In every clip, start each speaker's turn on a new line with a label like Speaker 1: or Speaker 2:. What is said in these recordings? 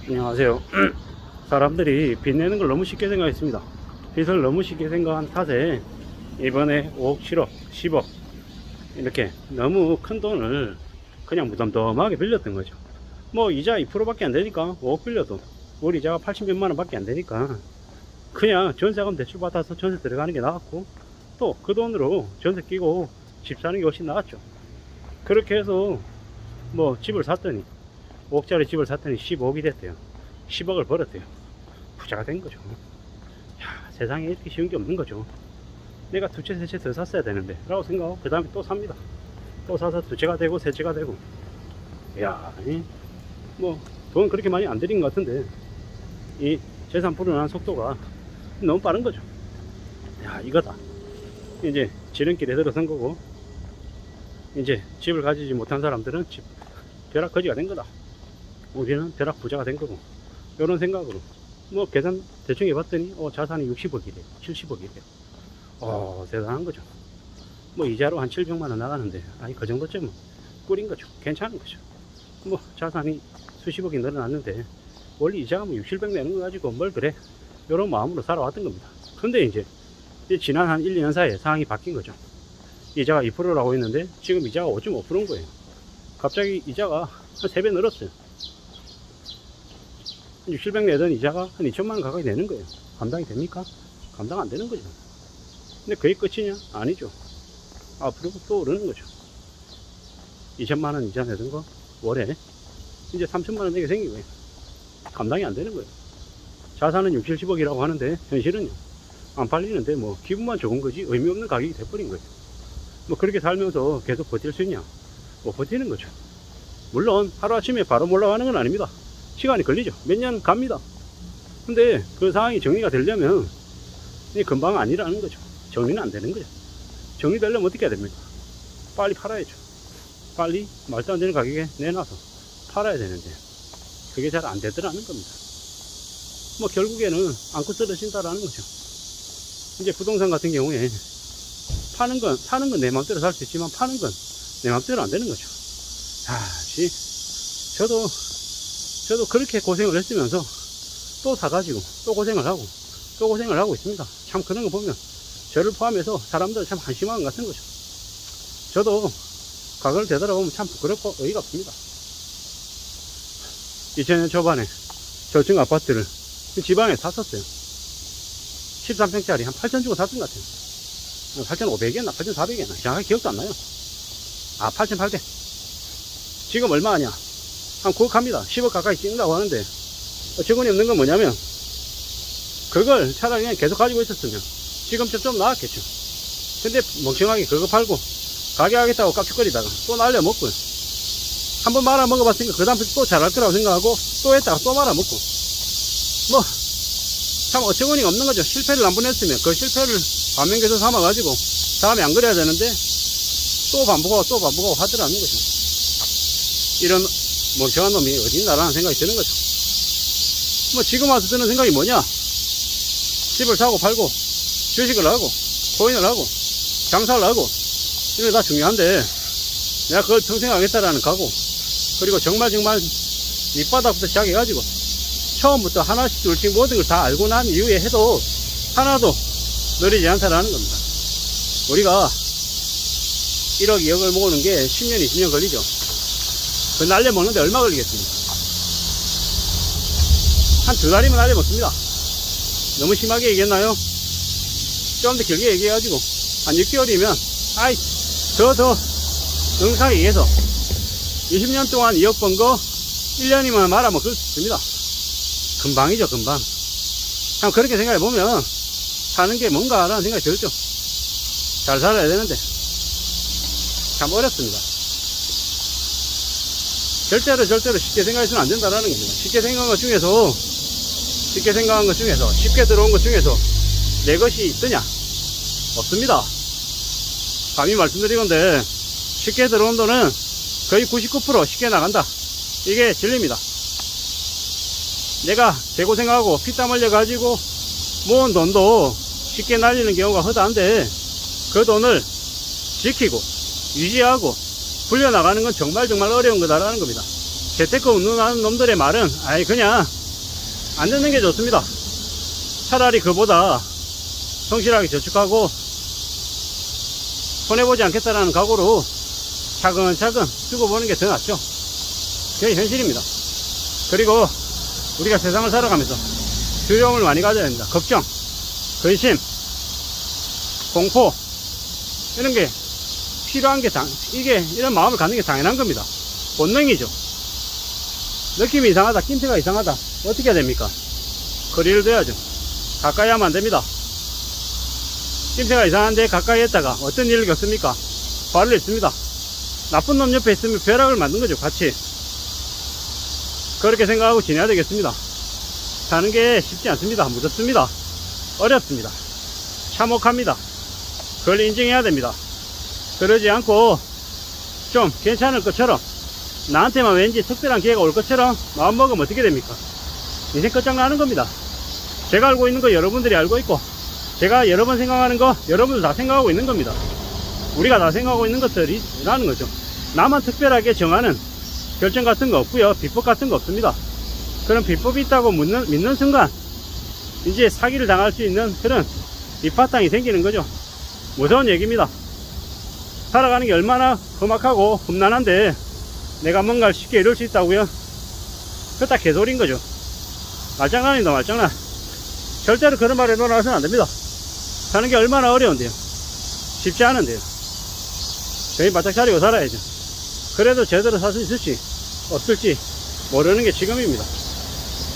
Speaker 1: 안녕하세요. 사람들이 빚 내는 걸 너무 쉽게 생각했습니다. 빚을 너무 쉽게 생각한 탓에 이번에 5억, 7억, 10억 이렇게 너무 큰 돈을 그냥 무덤덤하게 빌렸던 거죠. 뭐 이자 2%밖에 안 되니까 5억 빌려도 월 이자가 80몇만 원 밖에 안 되니까 그냥 전세금 대출 받아서 전세 들어가는 게 나았고, 또 그 돈으로 전세 끼고 집 사는 게 훨씬 나았죠. 그렇게 해서 뭐 집을 샀더니 5억짜리 집을 샀더니 15억이 됐대요. 10억을 벌었대요. 부자가 된 거죠. 야, 세상에 이렇게 쉬운 게 없는 거죠. 내가 두 채, 세 채 더 샀어야 되는데 라고 생각하고 그 다음에 또 삽니다. 또 사서 두 채가 되고 세 채가 되고. 야, 뭐 돈 그렇게 많이 안 들인 것 같은데 이 재산 불어나는 속도가 너무 빠른 거죠. 야, 이거다. 이제 지름길에 들어선 거고, 이제 집을 가지지 못한 사람들은 집 벼락 거지가 된 거다. 우리는 벼락 부자가 된 거고, 이런 생각으로 뭐 계산 대충 해봤더니 자산이 60억이래요 70억이래요. 대단한 거죠. 뭐 이자로 한 700만원 나가는데 아니 그 정도쯤은 꿀인 거죠. 괜찮은 거죠. 뭐 자산이 수십억이 늘어났는데 원래 이자가 뭐 6, 700 내는 거 가지고 뭘 그래, 이런 마음으로 살아왔던 겁니다. 근데 이제 지난 한 1, 2년 사이에 상황이 바뀐 거죠. 이자가 2%라고 했는데 지금 이자가 5.5%인 거예요. 갑자기 이자가 한 3배 늘었어요. 6, 700 내던 이자가 한 2천만원 가까이 내는 거예요. 감당이 됩니까? 감당 안 되는 거죠. 근데 그게 끝이냐? 아니죠. 앞으로 또 오르는 거죠. 2천만원 이자 내던 거 월에 이제 3천만원 내게 생긴 거예요. 감당이 안 되는 거예요. 자산은 6, 70억이라고 하는데 현실은요, 안 팔리는데 뭐 기분만 좋은 거지 의미 없는 가격이 돼버린 거예요. 뭐 그렇게 살면서 계속 버틸 수 있냐? 못 버티는 거죠. 물론 하루아침에 바로 올라가는 건 아닙니다. 시간이 걸리죠. 몇 년 갑니다. 근데 그 상황이 정리가 되려면 금방 아니라는 거죠. 정리는 안 되는 거죠. 정리되려면 어떻게 해야 됩니까? 빨리 팔아야죠. 빨리 말도 안 되는 가격에 내놔서 팔아야 되는데 그게 잘 안 되더라는 겁니다. 뭐 결국에는 안고 떨어진다라는 거죠. 이제 부동산 같은 경우에 사는 건 내 맘대로 살 수 있지만 파는 건 내 맘대로 안 되는 거죠. 저도 그렇게 고생을 했으면서 또 사가지고 또 고생을 하고 또 고생을 하고 있습니다. 참 그런 거 보면 저를 포함해서 사람들 참 한심한 것 같은 거죠. 저도 과거를 되돌아보면 참 부끄럽고 어이가 없습니다. 2000년 초반에 저층 아파트를 지방에 샀었어요. 13평짜리 한 8천 주고 샀던 것 같아요. 8,500이었나 8,400이었나 정확하게 기억도 안 나요. 8,800. 지금 얼마 하냐? 한 9억 합니다. 10억 가까이 찍는다고 하는데 어처구니 없는 건 뭐냐면 그걸 차라리 그냥 계속 가지고 있었으면 지금쯤 좀 나았겠죠. 근데 멍청하게 그거 팔고 가게 하겠다고 깝죽거리다가 또 날려먹고요. 한번 말아 먹어봤으니까 그 다음 또 잘할 거라고 생각하고 또 했다가 또 말아 먹고, 뭐 참 어처구니가 없는 거죠. 실패를 한 번 했으면 그 실패를 반면교사 삼아가지고 다음에 안 그래야 되는데 또 반복하고 하더라는 거죠. 이런 멍청한 놈이 어딨나라는 생각이 드는 거죠. 뭐 지금 와서 드는 생각이 뭐냐? 집을 사고 팔고 주식을 하고 코인을 하고 장사를 하고 이런 게 다 중요한데 내가 그걸 평생 하겠다라는 각오, 그리고 정말 밑바닥부터 시작해가지고 처음부터 하나씩 둘씩 모든 걸 다 알고 난 이후에 해도 하나도 느리지 않다라는 겁니다. 우리가 1억 2억을 모으는 게 10년 20년 걸리죠. 그 날려먹는데 얼마 걸리겠습니까? 한 2달이면 날려먹습니다. 너무 심하게 얘기했나요? 좀 더 길게 얘기해가지고 한 6개월이면 더 정상에 의해서 20년 동안 2억 번 거 1년이면 말아먹을 수 있습니다. 금방이죠, 금방. 참 그렇게 생각해보면 사는 게 뭔가 라는 생각이 들죠. 잘 살아야 되는데 참 어렵습니다. 절대로 쉽게 생각해서는 안 된다라는 겁니다. 쉽게 생각한 것 중에서 쉽게 들어온 것 중에서 내 것이 있느냐? 없습니다. 감히 말씀드리건데 쉽게 들어온 돈은 거의 99% 쉽게 나간다. 이게 진리입니다. 내가 개고생하고 피땀 흘려 가지고 모은 돈도 쉽게 날리는 경우가 허다한데 그 돈을 지키고 유지하고 불려나가는 건 정말 어려운 거다라는 겁니다. 재테크 운운하는 놈들의 말은 아이 그냥 안 듣는 게 좋습니다. 차라리 그보다 성실하게 저축하고 손해보지 않겠다라는 각오로 차근차근 쓰고 보는 게 더 낫죠. 그게 현실입니다. 그리고 우리가 세상을 살아가면서 두려움을 많이 가져야 됩니다. 걱정, 근심, 공포 이런 게 필요한 게 이런 마음을 갖는 게 당연한 겁니다. 본능이죠. 느낌이 이상하다, 낌새가 이상하다, 어떻게 해야 됩니까? 거리를 둬야죠. 가까이 하면 안 됩니다. 낌새가 이상한데 가까이 했다가 어떤 일을 겪습니까? 화를 냈습니다. 나쁜 놈 옆에 있으면 벼락을 맞는 거죠. 같이 그렇게 생각하고 지내야 되겠습니다. 사는 게 쉽지 않습니다. 무섭습니다. 어렵습니다. 참혹합니다. 그걸 인정해야 됩니다. 그러지 않고 좀 괜찮을 것처럼, 나한테만 왠지 특별한 기회가 올 것처럼 마음먹으면 어떻게 됩니까? 인생 끝장나는 겁니다. 제가 알고 있는 거 여러분들이 알고 있고, 제가 여러 번 생각하는 거 여러분들 다 생각하고 있는 겁니다. 우리가 다 생각하고 있는 것들이라는 거죠. 나만 특별하게 정하는 결정 같은 거 없고요. 비법 같은 거 없습니다. 그런 비법이 있다고 믿는 순간 이제 사기를 당할 수 있는 그런 밑바탕이 생기는 거죠. 무서운 얘기입니다. 살아가는 게 얼마나 험악하고 험난한데 내가 뭔가를 쉽게 이룰 수 있다고요? 그거 다 개소리인 거죠. 말장난입니다. 말장난. 절대로 그런 말에 놀아서는 안 됩니다. 사는 게 얼마나 어려운데요. 쉽지 않은데요. 저희 바짝 차리고 살아야죠. 그래도 제대로 살 수 있을지 없을지 모르는 게 지금입니다.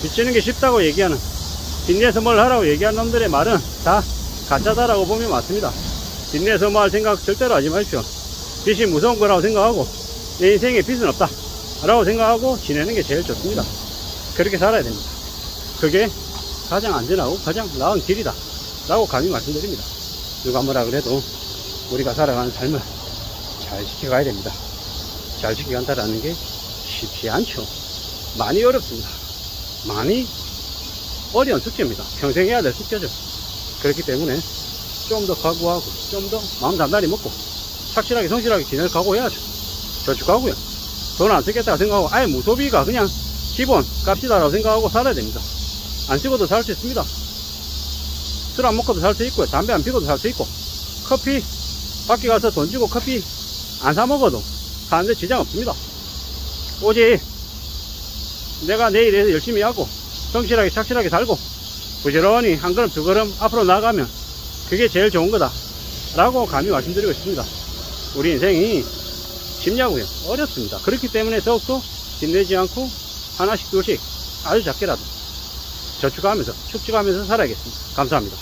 Speaker 1: 빚지는 게 쉽다고 얘기하는, 빚내서 뭘 하라고 얘기하는 놈들의 말은 다 가짜다라고 보면 맞습니다. 빚내서 뭐 할 생각 절대로 하지 마십시오. 빚이 무서운 거라고 생각하고 내 인생에 빚은 없다 라고 생각하고 지내는 게 제일 좋습니다. 그렇게 살아야 됩니다. 그게 가장 안전하고 가장 나은 길이다 라고 감히 말씀드립니다. 누가 뭐라 그래도 우리가 살아가는 삶을 잘 지켜가야 됩니다. 잘 지켜간다라는 게 쉽지 않죠. 많이 어렵습니다. 많이 어려운 숙제입니다. 평생 해야 될 숙제죠. 그렇기 때문에 좀 더 각오하고 좀 더 마음 단단히 먹고 착실하게 성실하게 지낼 각오해야죠. 저축하고요. 돈 안 쓰겠다고 생각하고 아예 무소비가 그냥 기본 값이다라고 생각하고 살아야 됩니다. 안 쓰고도 살 수 있습니다. 술 안 먹고도 살 수 있고요. 담배 안 피고도 살 수 있고, 커피 밖에 가서 돈 주고 커피 안 사 먹어도 사는데 지장 없습니다. 오직 내가 내일에서 열심히 하고 성실하게 착실하게 살고 부지런히 한 걸음 두 걸음 앞으로 나가면 그게 제일 좋은 거다 라고 감히 말씀드리고 있습니다. 우리 인생이 쉽냐고요? 어렵습니다. 그렇기 때문에 더욱더 빚내지 않고 하나씩 둘씩 아주 작게라도 저축하면서 축적하면서 살아야겠습니다. 감사합니다.